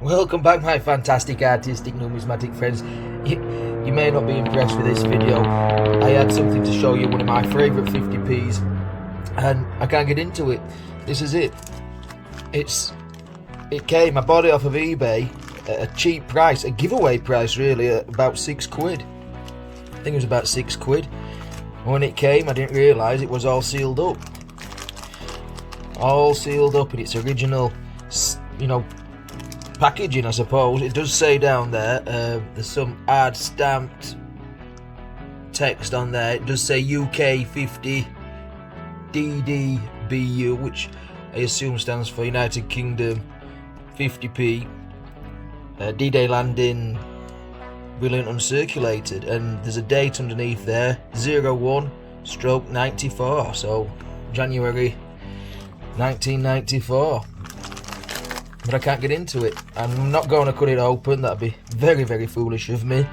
Welcome back, my fantastic artistic numismatic friends. You may not be impressed with this video. I had something to show you, one of my favourite 50p's, and I can't get into it. This is it. It came, I bought it off of eBay at a cheap price, a giveaway price really, at about £6. I think it was about £6. When it came, I didn't realise it was all sealed up. All sealed up in its original, packaging, I suppose. It does say down there, there's some hard stamped text on there. It does say UK 50 DDBU, which I assume stands for United Kingdom 50p. D-Day landing, brilliant uncirculated, and there's a date underneath there, 01/94, so January 1994. But I can't get into it. I'm not going to cut it open. That'd be very, very foolish of me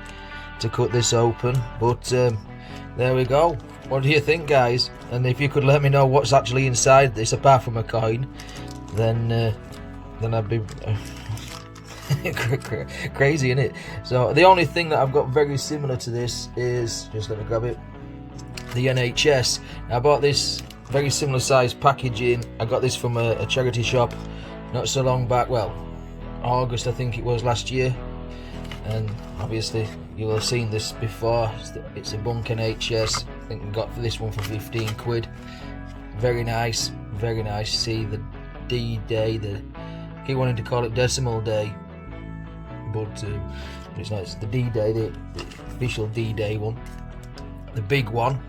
to cut this open. But there we go. What do you think, guys? And if you could let me know what's actually inside this, apart from a coin, then I'd be crazy, innit? So the only thing that I've got very similar to this is, just let me grab it, the NHS. I bought this very similar size packaging. I got this from a charity shop not so long back, well, August I think it was last year, and obviously you'll have seen this before. It's a Bunk NHS. I think we got this one for £15. Very nice, very nice. See the D-Day, I keep wanting to call it Decimal Day, but it's not. It's the D-Day, the official D-Day one, the big one.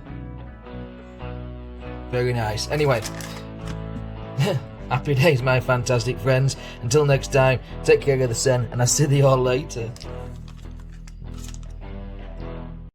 Very nice. Anyway, happy days, my fantastic friends. Until next time, take care of the sen, and I'll see you all later.